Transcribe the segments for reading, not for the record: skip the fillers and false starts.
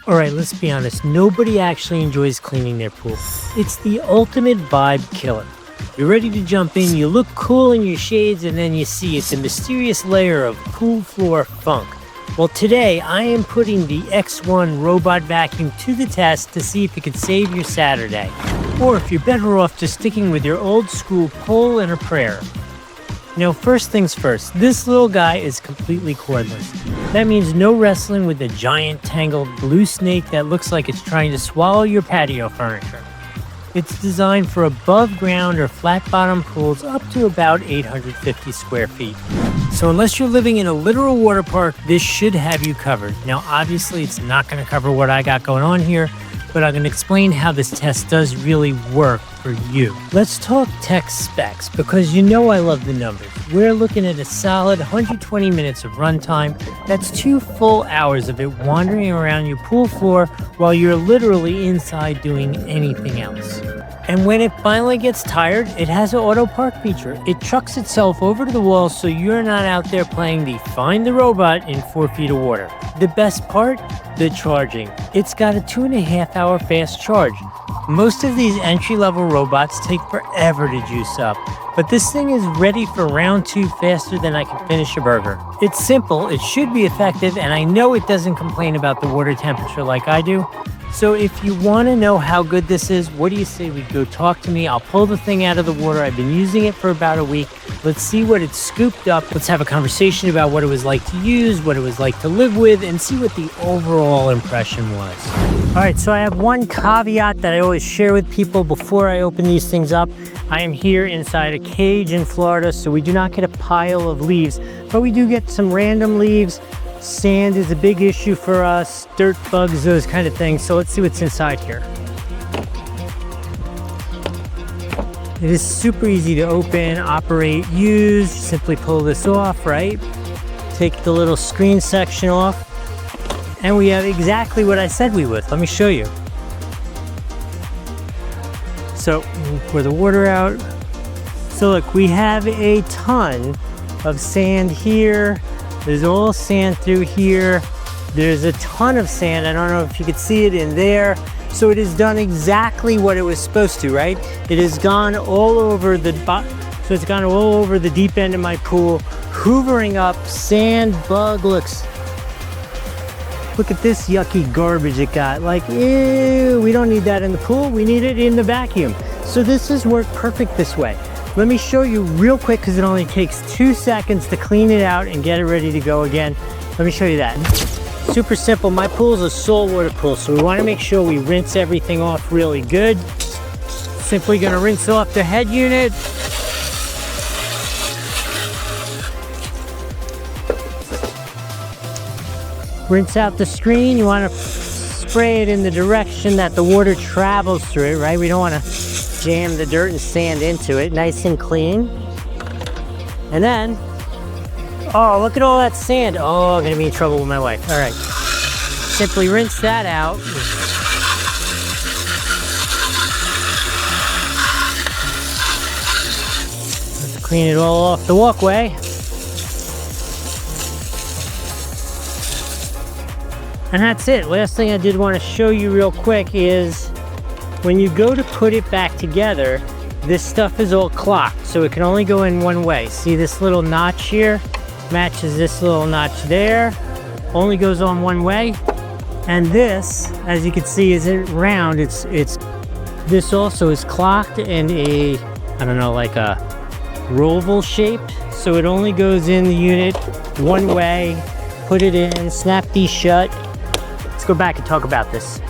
All right, let's be honest, nobody actually enjoys cleaning their pool. It's the ultimate vibe killer. You're ready to jump in, you look cool in your shades, and then you see it's a mysterious layer of pool floor funk. Well, today I am putting the X1 robot vacuum to the test to see if it could save your Saturday. Or if you're better off just sticking with your old school pole and a prayer. You know, first things first, this little guy is completely cordless. That means no wrestling with the giant tangled blue snake that looks like it's trying to swallow your patio furniture. It's designed for above ground or flat bottom pools up to about 850 square feet. So unless you're living in a literal water park, this should have you covered. Now obviously it's not going to cover what I got going on here, but I'm going to explain how this test does really work for you. Let's talk tech specs, because you know I love the numbers. We're looking at a solid 120 minutes of runtime. That's 2 full hours of it wandering around your pool floor while you're literally inside doing anything else. And when it finally gets tired, it has an auto park feature. It trucks itself over to the wall so you're not out there playing the find the robot in 4 feet of water. The best part? The charging. It's got a 2.5 hour fast charge. Most of these entry-level robots take forever to juice up, but this thing is ready for round 2 faster than I can finish a burger. It's simple, it should be effective, and I know it doesn't complain about the water temperature like I do. So if you want to know how good this is, what do you say we go talk to me? I'll pull the thing out of the water. I've been using it for about a week. Let's see what it's scooped up. Let's have a conversation about what it was like to use, what it was like to live with, and see what the overall impression was. All right, so I have one caveat that I always share with people before I open these things up. I am here inside a cage in Florida, so we do not get a pile of leaves, but we do get some random leaves. Sand is a big issue for us, dirt bugs, those kind of things. So let's see what's inside here. It is super easy to open, operate, use. Simply pull this off, right? Take the little screen section off. And we have exactly what I said we would. Let me show you. So we'll pour the water out. So look, we have a ton of sand here. There's all sand through here. There's a ton of sand. I don't know if you could see it in there. So it has done exactly what it was supposed to, right? It has gone all over the so it's gone all over the deep end of my pool, hoovering up sand, bug. Look at this yucky garbage it got. Like, ew, we don't need that in the pool. We need it in the vacuum. So this has worked perfect this way. Let me show you real quick because it only takes 2 seconds to clean it out and get it ready to go again. Let me show you that. Super simple. My pool is a saltwater pool, so we want to make sure we rinse everything off really good. Simply going to rinse off the head unit. Rinse out the screen. You want to spray it in the direction that the water travels through it, right? We don't want to jam the dirt and sand into it, nice and clean. And then, oh, look at all that sand. Oh, I'm gonna be in trouble with my wife. All right, simply rinse that out. Let's clean it all off the walkway. And that's it. Last thing I did want to show you real quick is when you go to put it back together, this stuff is all clocked, so it can only go in one way. See this little notch here? Matches this little notch there. Only goes on one way. And this, as you can see, isn't round. This also is clocked in a, I don't know, like a roval shape. So it only goes in the unit one way. Put it in, snap these shut. Let's go back and talk about this.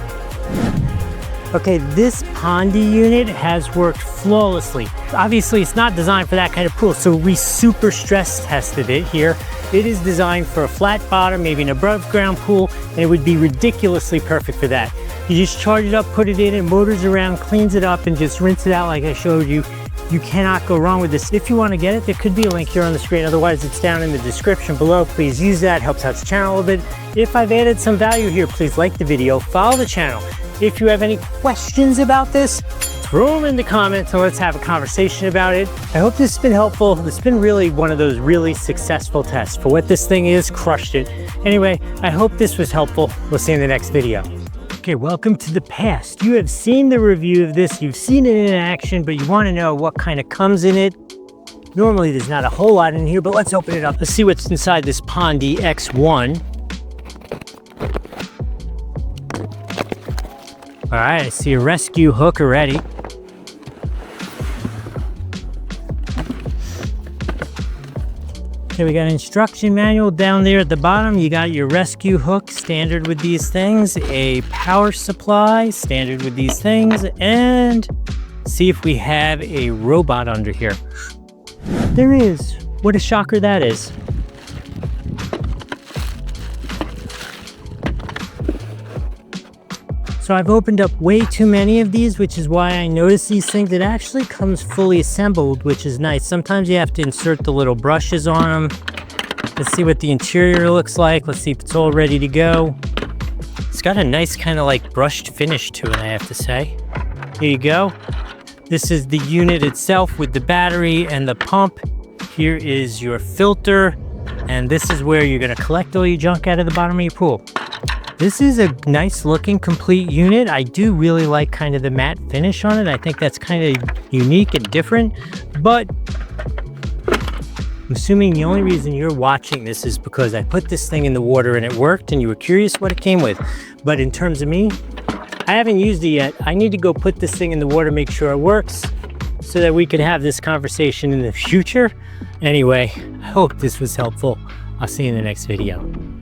Okay, this Pondee unit has worked flawlessly. Obviously, it's not designed for that kind of pool, so we super stress tested it here. It is designed for a flat bottom, maybe an above ground pool, and it would be ridiculously perfect for that. You just charge it up, put it in, it motors around, cleans it up, and just rinse it out like I showed you. You cannot go wrong with this. If you want to get it, there could be a link here on the screen. Otherwise, it's down in the description below. Please use that. Helps out the channel a little bit. If I've added some value here, please like the video, follow the channel. If you have any questions about this, throw them in the comments and let's have a conversation about it. I hope this has been helpful. This has been really one of those really successful tests. For what this thing is, crushed it. Anyway, I hope this was helpful. We'll see you in the next video. Okay, welcome to the past. You have seen the review of this, you've seen it in action, but you want to know what kind of comes in it. Normally there's not a whole lot in here, but let's open it up. Let's see what's inside this Pondee X1. All right, I see a rescue hook already. Okay, we got an instruction manual down there at the bottom. You got your rescue hook, standard with these things, a power supply, standard with these things, and see if we have a robot under here. There is. What a shocker that is. So I've opened up way too many of these, which is why I noticed these things. It actually comes fully assembled, which is nice. Sometimes you have to insert the little brushes on them. Let's see what the interior looks like. Let's see if it's all ready to go. It's got a nice kind of like brushed finish to it, I have to say. Here you go. This is the unit itself with the battery and the pump. Here is your filter. And this is where you're gonna collect all your junk out of the bottom of your pool. This is a nice looking complete unit. I do really like kind of the matte finish on it. I think that's kind of unique and different, but I'm assuming the only reason you're watching this is because I put this thing in the water and it worked and you were curious what it came with. But in terms of me, I haven't used it yet. I need to go put this thing in the water, make sure it works so that we can have this conversation in the future. Anyway, I hope this was helpful. I'll see you in the next video.